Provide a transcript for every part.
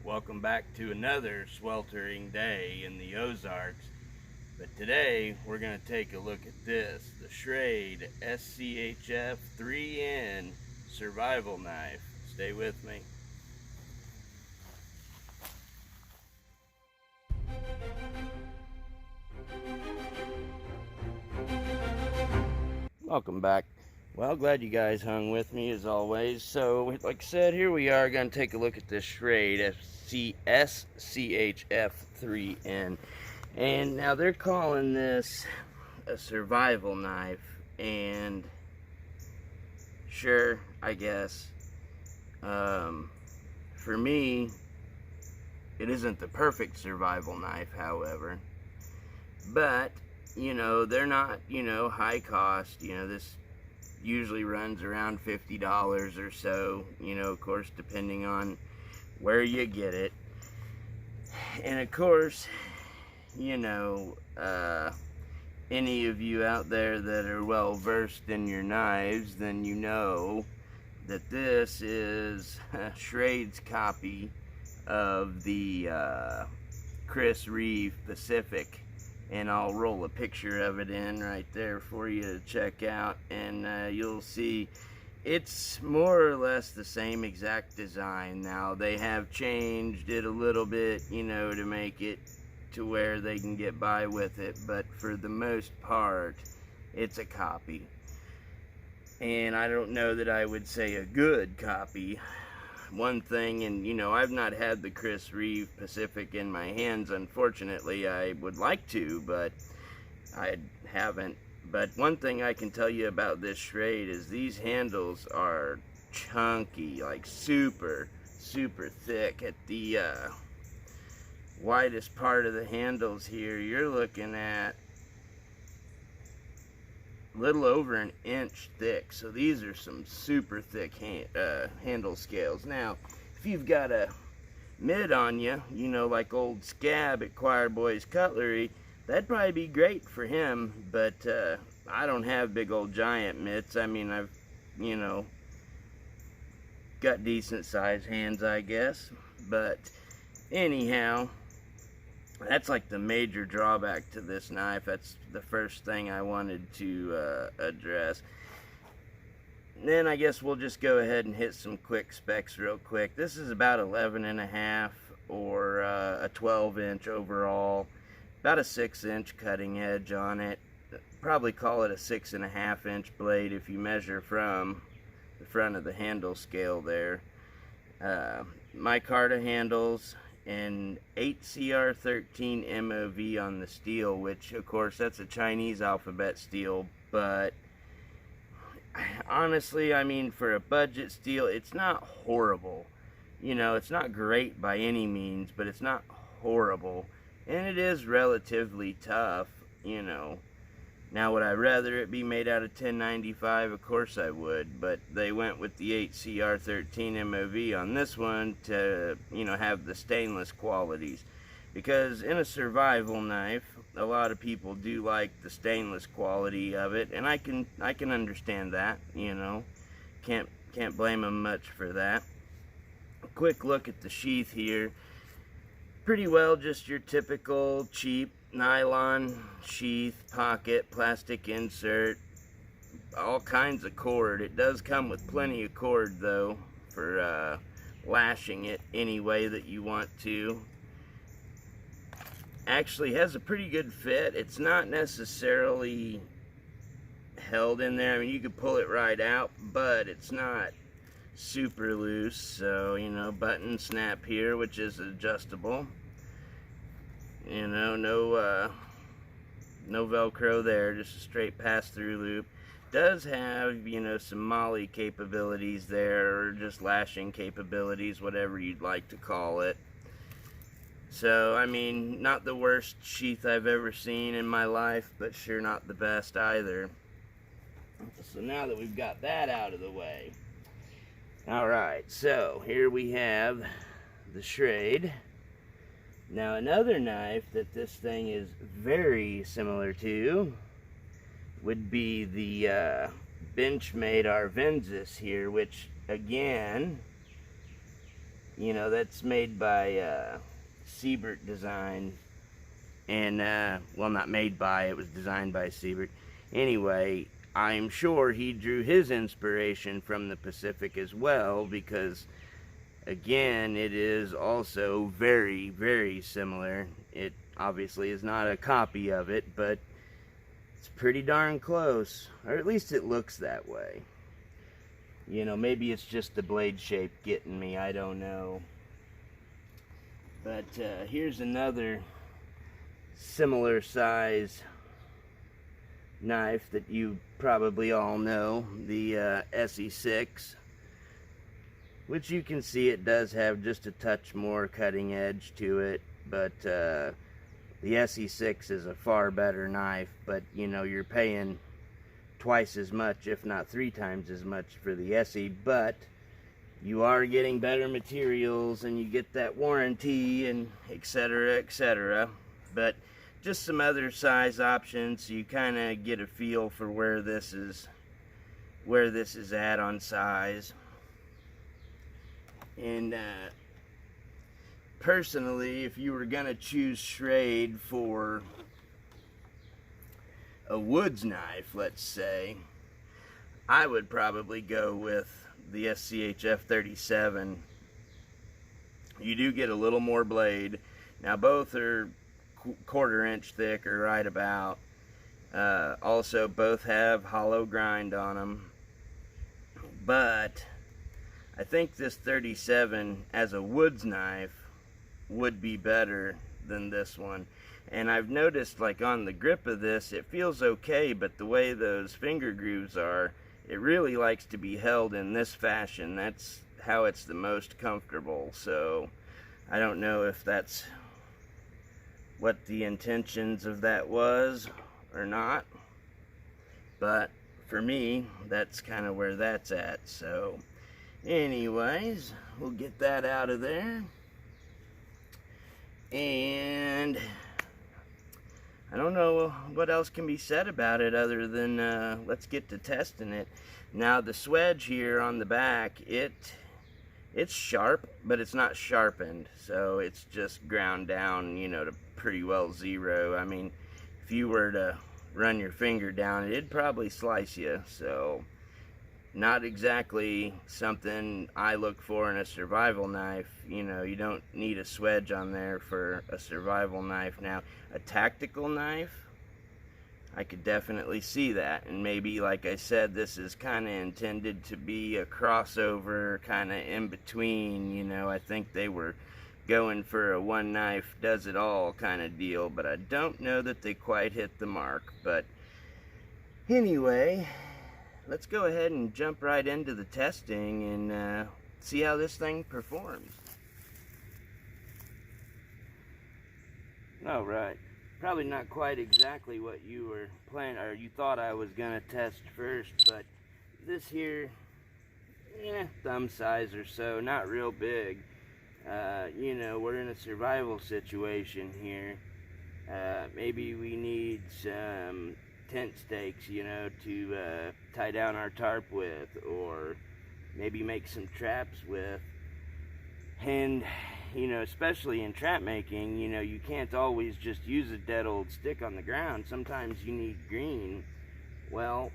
Welcome back to another sweltering day in the Ozarks. But today we're going to take a look at this, the Schrade SCHF3N survival knife. Stay with me. Welcome back. Well, glad you guys hung with me as always. So, like I said, here we are going to take a look at this Schrade SCHF3N. And now they're calling this a survival knife. And sure, I guess. For me, it isn't the perfect survival knife, however. But, you know, they're not, high cost. This usually runs around $50 or so, of course, depending on where you get it. And of course, any of you out there that are well versed in your knives, then you know that this is Schrade's copy of the Chris Reeve Pacific. And I'll roll a picture of it in right there for you to check out, and you'll see it's more or less the same exact design. Now they have changed it a little bit, to make it to where they can get by with it, but for the most part it's a copy. And I don't know that I would say a good copy. One thing, and I've not had the Chris Reeve Pacific in my hands, unfortunately. I would like to, but I haven't. But one thing I can tell you about this Schrade is these handles are chunky, like super thick. At the widest part of the handles here, you're looking at little over an inch thick. So these are some super thick handle scales. Now, if you've got a mid on you, like old Scab at Choir Boys Cutlery, that'd probably be great for him. But I don't have big old giant mitts. I mean, I've got decent sized hands, I guess. But anyhow, that's like the major drawback to this knife. That's the first thing I wanted to address. And then I guess we'll just go ahead and hit some quick specs real quick. This is about 11.5 or a 12-inch overall. About a 6-inch cutting edge on it. Probably call it a 6.5-inch blade if you measure from the front of the handle scale there. Micarta handles and 8CR13 MOV on the steel, which of course that's a Chinese alphabet steel, but honestly, I mean, for a budget steel, it's not horrible. It's not great by any means, but it's not horrible, and it is relatively tough. Now, would I rather it be made out of 1095? Of course I would, but they went with the 8CR13 MOV on this one to, have the stainless qualities. Because in a survival knife, a lot of people do like the stainless quality of it, and I can understand that, Can't blame them much for that. A quick look at the sheath here. Pretty well just your typical cheap nylon sheath, pocket, plastic insert, all kinds of cord. It does come with plenty of cord though for lashing it any way that you want to. Actually has a pretty good fit. It's not necessarily held in there. I mean, you could pull it right out, but it's not super loose. So, button snap here, which is adjustable. No Velcro there, just a straight pass-through loop. Does have, some molly capabilities there, or just lashing capabilities, whatever you'd like to call it. So, I mean, not the worst sheath I've ever seen in my life, but sure not the best either. So now that we've got that out of the way, alright, so here we have the Schrade. Now, another knife that this thing is very similar to would be the Benchmade Arvensis here, which again You know, that's made by Siebert Design. And, well, not made by, it was designed by Siebert. Anyway, I'm sure he drew his inspiration from the Pacific as well, because, again, it is also very, very similar. It obviously is not a copy of it, but it's pretty darn close, or at least it looks that way. You know, maybe it's just the blade shape getting me, I don't know. But here's another similar size knife that you probably all know, the SE6, which you can see it does have just a touch more cutting edge to it, but the SE6 is a far better knife. But you know, you're paying twice as much, if not 3 times as much, for the SE, but you are getting better materials and you get that warranty and etc, etc. But just some other size options, so you kind of get a feel for where this is at on size. And personally, if you were gonna choose Schrade for a woods knife, let's say, I would probably go with the SCHF3N. You do get a little more blade. Now both are 1/4 inch thick, or right about. Also both have hollow grind on them, but I think this 37 as a woods knife would be better than this one. And I've noticed, like, on the grip of this, it feels okay, but the way those finger grooves are, it really likes to be held in this fashion. That's how it's the most comfortable. So I don't know if that's what the intentions of that was or not, but for me, that's kind of where that's at. So anyways, we'll get that out of there. And I don't know what else can be said about it other than let's get to testing it. Now the swedge here on the back, it's sharp, but it's not sharpened, so it's just ground down, you know, to pretty well 0. I mean, if you were to run your finger down, it'd probably slice you. So not exactly something I look for in a survival knife. You know, you don't need a swedge on there for a survival knife. Now, a tactical knife, I could definitely see that. And maybe, like I said, this is kind of intended to be a crossover, kind of in between. You know, I think they were going for a one knife does it all kind of deal, but I don't know that they quite hit the mark. But anyway, let's go ahead and jump right into the testing and see how this thing performs. All right, probably not quite exactly what you were planning, or you thought I was gonna test first, but this here, thumb size or so, not real big. You know, we're in a survival situation here. Maybe we need some tent stakes, you know, to tie down our tarp with, or maybe make some traps with. And, you know, especially in trap making, you know, you can't always just use a dead old stick on the ground. Sometimes you need green. Well,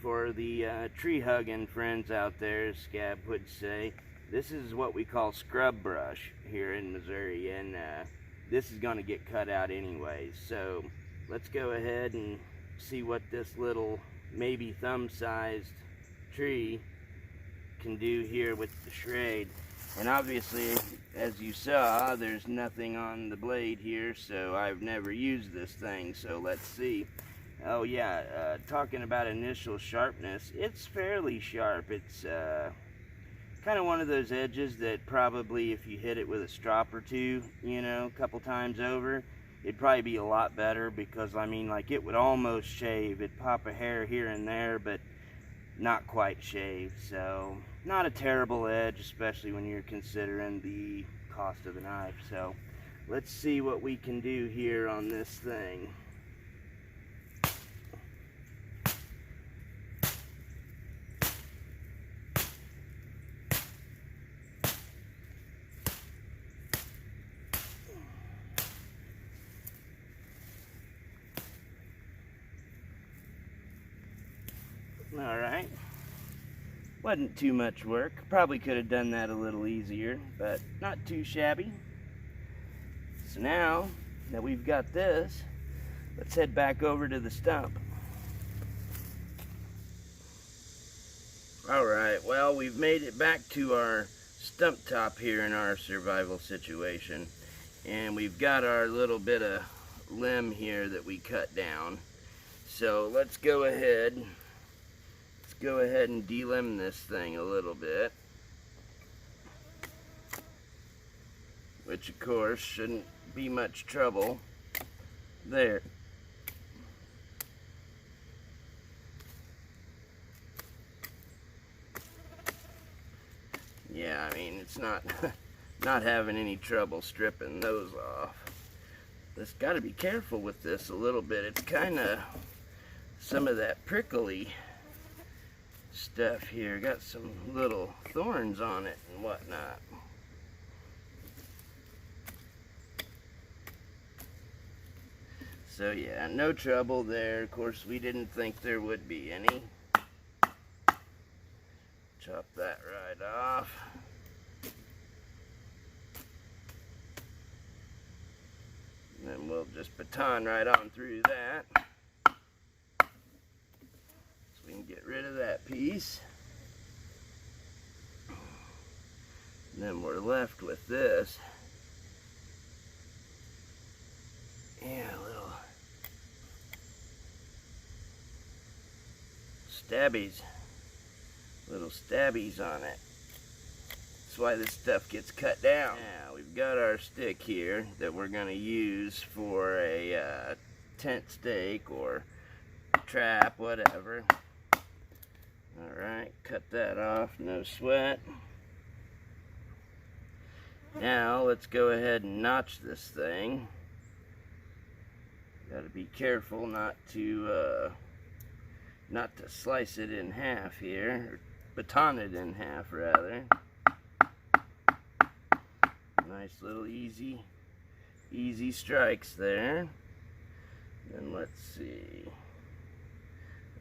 for the tree-hugging friends out there, Scab would say, this is what we call scrub brush here in Missouri, and this is going to get cut out anyways. So let's go ahead and see what this little, maybe thumb-sized tree can do here with the Schrade. And obviously, as you saw, there's nothing on the blade here, so I've never used this thing, so let's see. Oh yeah, talking about initial sharpness, it's fairly sharp. It's kind of one of those edges that probably if you hit it with a strop or two, you know, a couple times over, it'd probably be a lot better, because I mean, like, it would almost shave. It'd pop a hair here and there, but not quite shave. So not a terrible edge, especially when you're considering the cost of the knife. So let's see what we can do here on this thing. Wasn't too much work. Probably could have done that a little easier, but not too shabby. So now that we've got this, let's head back over to the stump. Alright, well, we've made it back to our stump top here in our survival situation. And we've got our little bit of limb here that we cut down. So let's go ahead and delimb this thing a little bit. Which of course shouldn't be much trouble. There. Yeah, I mean, it's not having any trouble stripping those off. Just got to be careful with this a little bit. It's kind of some of that prickly stuff here. Got some little thorns on it and whatnot. So yeah, no trouble there. Of course, we didn't think there would be any. Chop that right off. And then we'll just baton right on through that. So we can get rid of that piece. And then we're left with this. Yeah, little stabbies on it. That's why this stuff gets cut down. Now we've got our stick here that we're going to use for a tent stake or trap, whatever. Alright, cut that off, no sweat. Now let's go ahead and notch this thing. Got to be careful not to slice it in half here, or baton it in half rather. Nice little easy strikes there. And let's see.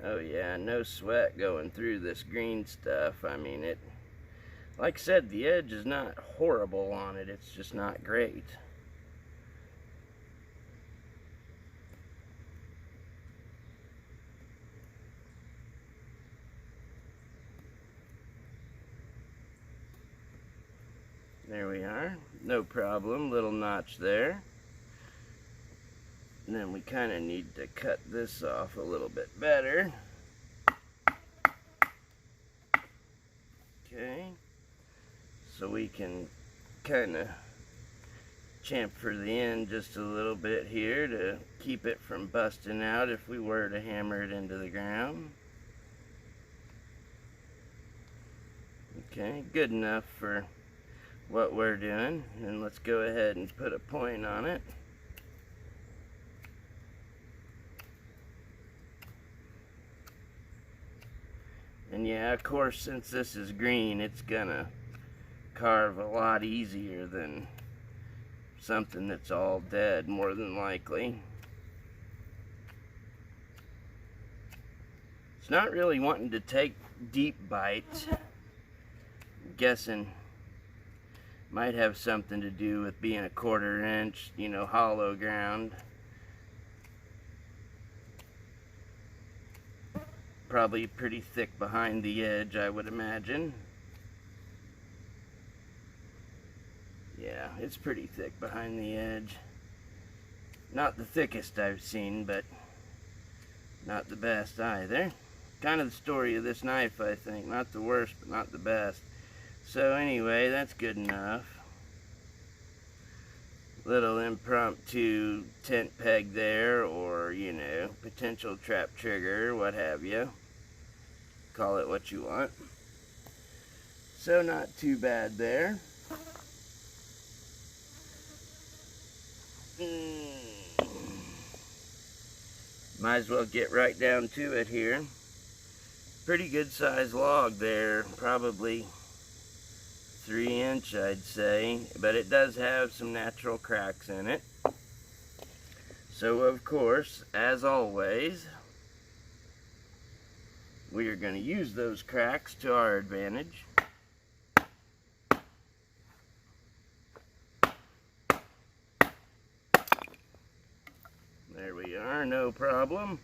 Oh yeah, no sweat going through this green stuff. I mean, it, like I said, the edge is not horrible on it, it's just not great. There we are, no problem, little notch there. And then we kind of need to cut this off a little bit better. Okay, so we can kind of chamfer the end just a little bit here to keep it from busting out if we were to hammer it into the ground. Okay, good enough for what we're doing. And let's go ahead and put a point on it. And yeah, of course, since this is green, it's gonna carve a lot easier than something that's all dead, more than likely. It's not really wanting to take deep bites. I'm guessing might have something to do with being a 1/4 inch, you know, hollow ground. Probably pretty thick behind the edge, I would imagine. Yeah, it's pretty thick behind the edge. Not the thickest I've seen, but not the best either. Kind of the story of this knife, I think. Not the worst, but not the best. So anyway, that's good enough. Little impromptu tent peg there, or, you know, potential trap trigger, what have you. Call it what you want. So not too bad there. Might as well get right down to it here. Pretty good size log there, probably 3 inch I'd say, but it does have some natural cracks in it. So of course, as always, we are going to use those cracks to our advantage. There we are, no problem.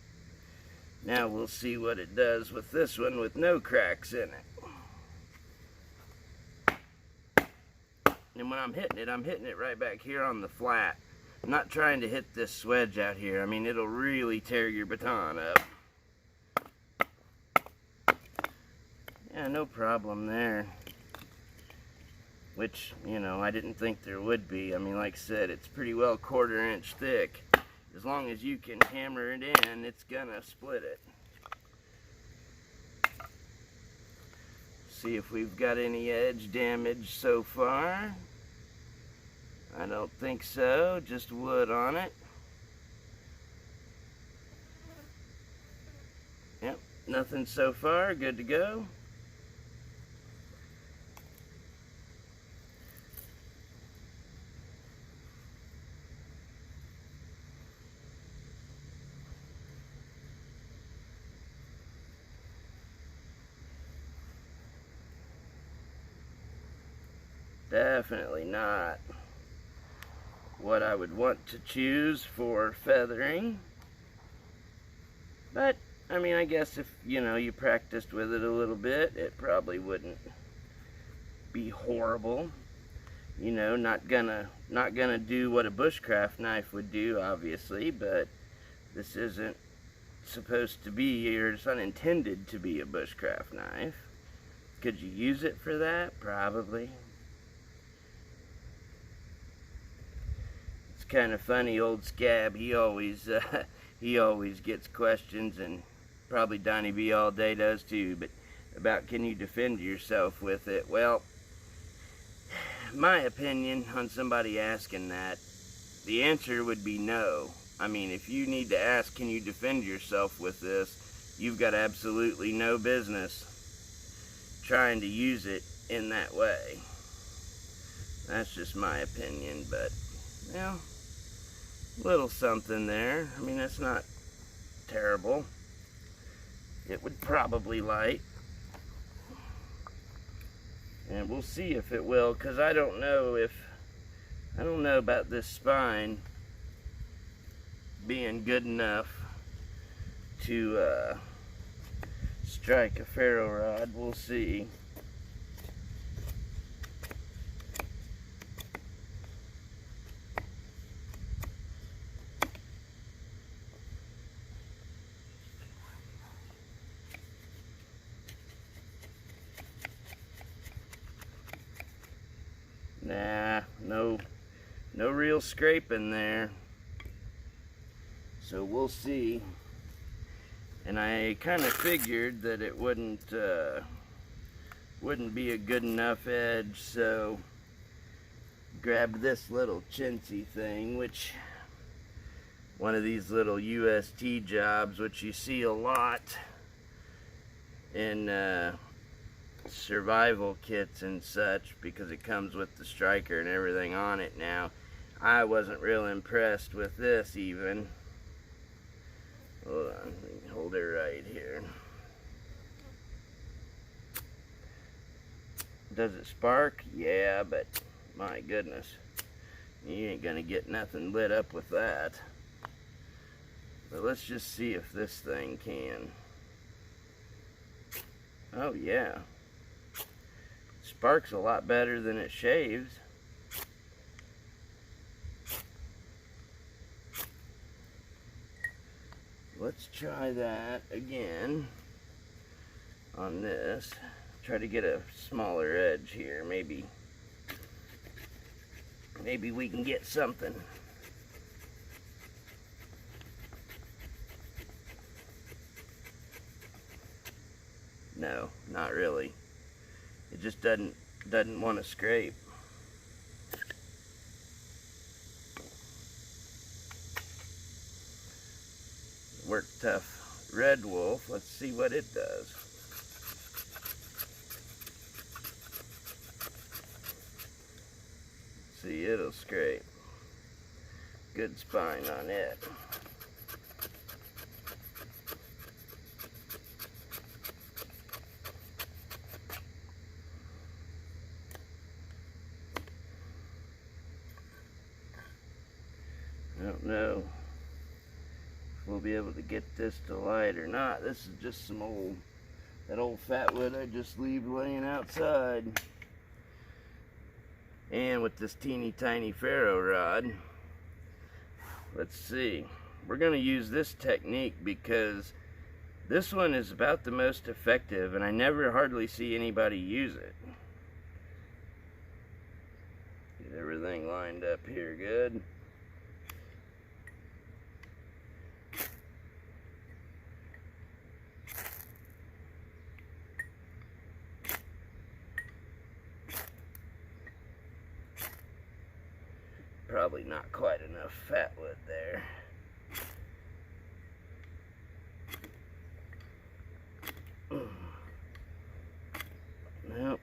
Now we'll see what it does with this one with no cracks in it. And when I'm hitting it right back here on the flat. I'm not trying to hit this swedge out here. I mean, it'll really tear your baton up. Yeah, no problem there. Which, you know, I didn't think there would be. I mean, like I said, it's pretty well 1/4 inch thick. As long as you can hammer it in, it's gonna split it. See if we've got any edge damage so far. I don't think so, just wood on it. Yep, nothing so far, good to go. Definitely not what I would want to choose for feathering. But, I mean, I guess if, you know, you practiced with it a little bit, it probably wouldn't be horrible. You know, not gonna do what a bushcraft knife would do, obviously, but this isn't supposed to be, or it's unintended to be a bushcraft knife. Could you use it for that? Probably. Kind of funny, old Scab, he always gets questions, and probably Donnie B all day does too, but about can you defend yourself with it. Well, my opinion on somebody asking that, the answer would be no. I mean, if you need to ask can you defend yourself with this, you've got absolutely no business trying to use it in that way. That's just my opinion, but, well, little something there. I mean, that's not terrible. It would probably light. And we'll see if it will, because I don't know about this spine being good enough to strike a ferro rod. We'll see. Nah, no real scraping there. So we'll see. And I kind of figured that it wouldn't be a good enough edge, so grabbed this little chintzy thing, which one of these little UST jobs, which you see a lot in survival kits and such, because it comes with the striker and everything on it. Now, I wasn't real impressed with this even. Hold on, let me hold it right here. Does it spark? Yeah, but my goodness, you ain't gonna get nothing lit up with that. But let's just see if this thing can. Oh yeah. Sparks a lot better than it shaves. Let's try that again on this. Try to get a smaller edge here. Maybe we can get something. No, not really. It just doesn't want to scrape. Work Tough Red Wolf. Let's see what it does. See, it'll scrape. Good spine on it. don't know if we'll be able to get this to light or not. This is just that old fat wood I just leave laying outside. And with this teeny tiny ferro rod, let's see. We're going to use this technique because this one is about the most effective, and I never hardly see anybody use it. Get everything lined up here good. Probably not quite enough fat wood there. Nope.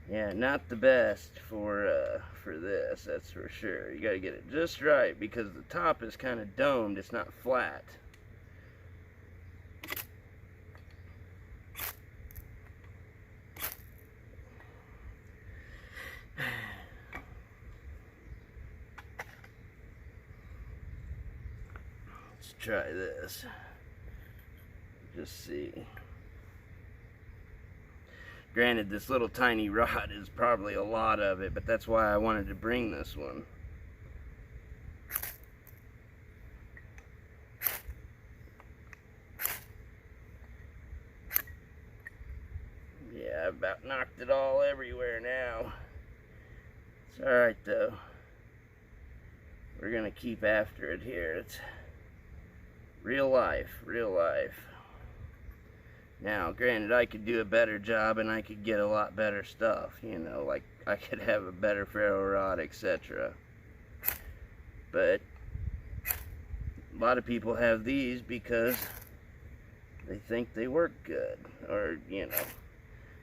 Yeah, not the best for this, that's for sure. You gotta get it just right because the top is kind of domed, it's not flat. Let's try this. Just see. Granted, this little tiny rod is probably a lot of it, but that's why I wanted to bring this one. Yeah, I've about knocked it all everywhere now. It's alright though. We're gonna keep after it here. It's real life, real life. Now, granted, I could do a better job and I could get a lot better stuff, you know, like I could have a better ferro rod, etc. But a lot of people have these because they think they work good, or, you know,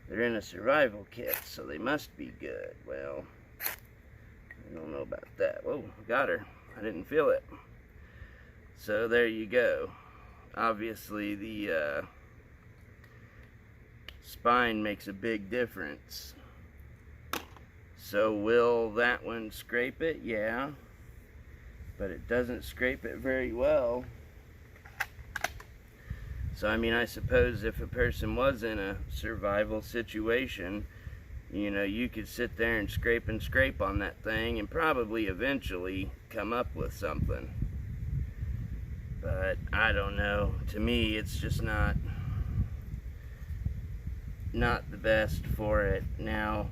they're in a survival kit, so they must be good. Well, I don't know about that. Whoa, got her. I didn't feel it. So there you go. Obviously, the spine makes a big difference. So will that one scrape it? Yeah, but it doesn't scrape it very well. So I mean, I suppose if a person was in a survival situation, you know, you could sit there and scrape on that thing and probably eventually come up with something. But I don't know, to me it's just not the best for it. Now,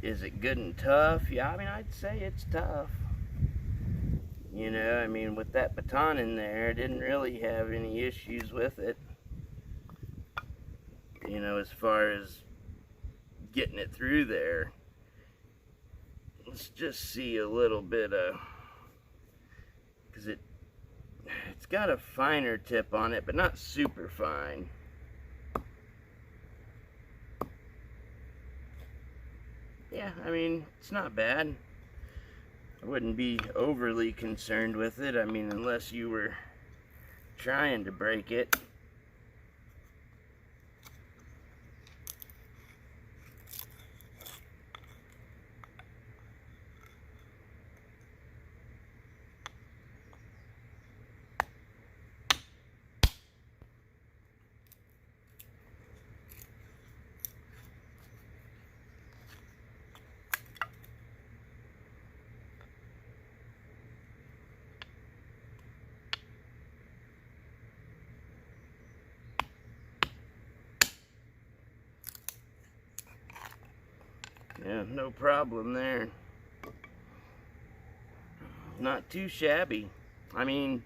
is it good and tough? Yeah, I mean, I'd say it's tough. You know, I mean, with that Batoning there, I didn't really have any issues with it. You know, as far as getting it through there. Let's just see a little bit of, because it's got a finer tip on it, but not super fine. Yeah, I mean, it's not bad. I wouldn't be overly concerned with it. I mean, unless you were trying to break it. Yeah, no problem there. Not too shabby. I mean,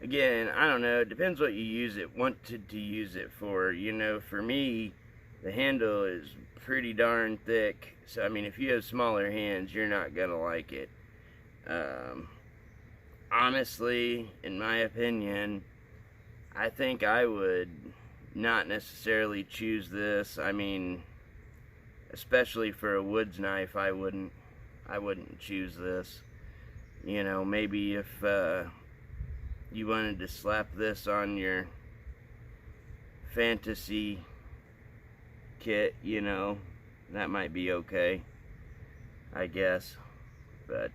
again, I don't know. It depends what you wanted to use it for. You know, for me, the handle is pretty darn thick. So, I mean, if you have smaller hands, you're not going to like it. Honestly, in my opinion, I think I would not necessarily choose this. I mean, especially for a woods knife, I wouldn't choose this. You know, maybe if you wanted to slap this on your fantasy kit, you know, that might be okay, I guess. But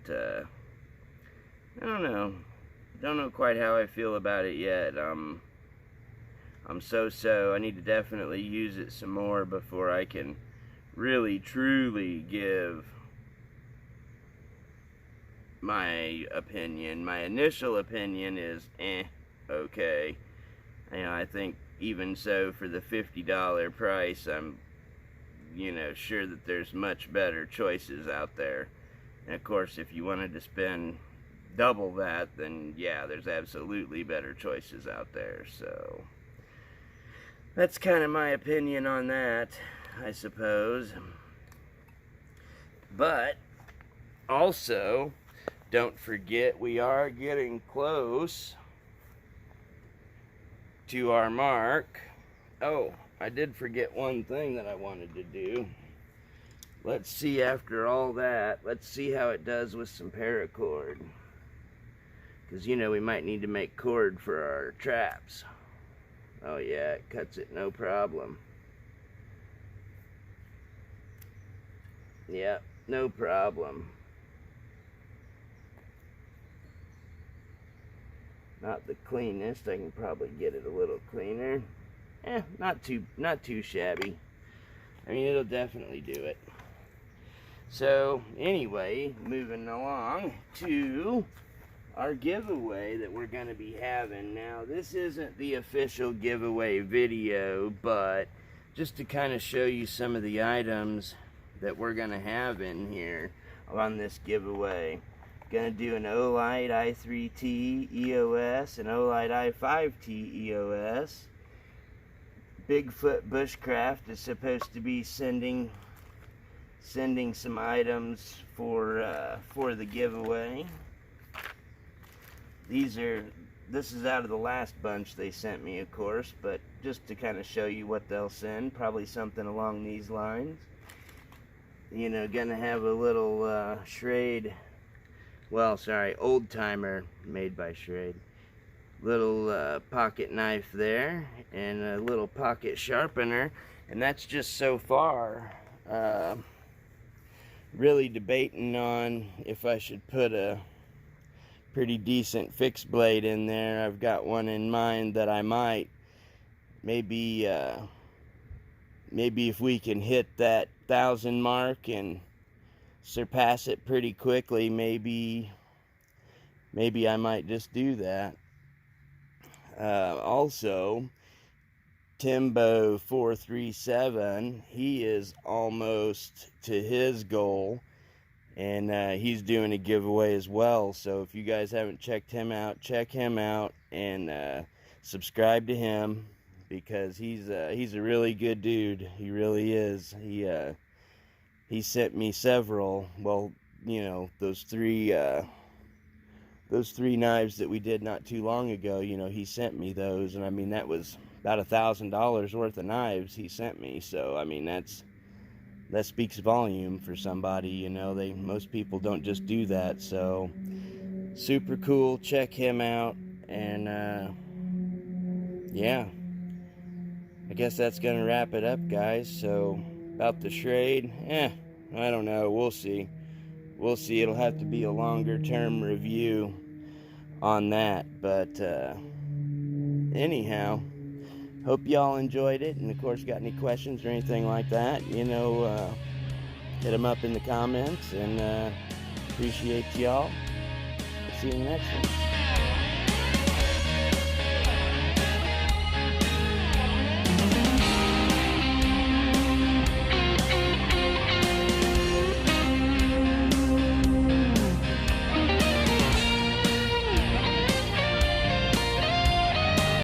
I don't know quite how I feel about it yet. I'm so. I need to definitely use it some more before I can really truly give my opinion. My initial opinion is okay. I think even so, for the $50 price, I'm sure that there's much better choices out there. And of course, if you wanted to spend double that, then yeah, there's absolutely better choices out there. So that's kind of my opinion on that, I suppose. But also, don't forget, we are getting close to our mark. Oh, I did forget one thing that I wanted to do. Let's see, after all that, let's see how it does with some paracord. Because, we might need to make cord for our traps. Oh yeah, it cuts it no problem. Yeah, no problem. Not the cleanest. I can probably get it a little cleaner. Not too shabby. I mean, it'll definitely do it. So anyway, moving along to our giveaway that we're going to be having. Now, this isn't the official giveaway video, but just to kind of show you some of the items that we're going to have in here on this giveaway. Going to do an Olight i3T EOS and Olight i5T EOS. Bigfoot Bushcraft is supposed to be sending some items for the giveaway. This is out of the last bunch they sent me, of course, but just to kind of show you what they'll send, probably something along these lines. Gonna have a little Schrade, Old Timer made by Schrade. Little pocket knife there, and a little pocket sharpener, and that's just so far. Really debating on if I should put a pretty decent fixed blade in there. I've got one in mind that I might. Maybe if we can hit that 1,000 mark and surpass it pretty quickly, maybe I might just do that. Also, Timbo 437, he is almost to his goal, and he's doing a giveaway as well. So if you guys haven't checked him out, check him out and subscribe to him, because he's a really good dude. He really is. He sent me several. Well, those three knives that we did not too long ago. He sent me those, and I mean, that was about $1,000 worth of knives he sent me. So I mean, that speaks volume for somebody. Most people don't just do that. So super cool. Check him out. And yeah, I guess that's gonna wrap it up, guys. So about the Schrade, I don't know, we'll see. It'll have to be a longer term review on that, but anyhow, hope y'all enjoyed it, and of course, got any questions or anything like that, hit them up in the comments, and appreciate y'all. See you in the next one.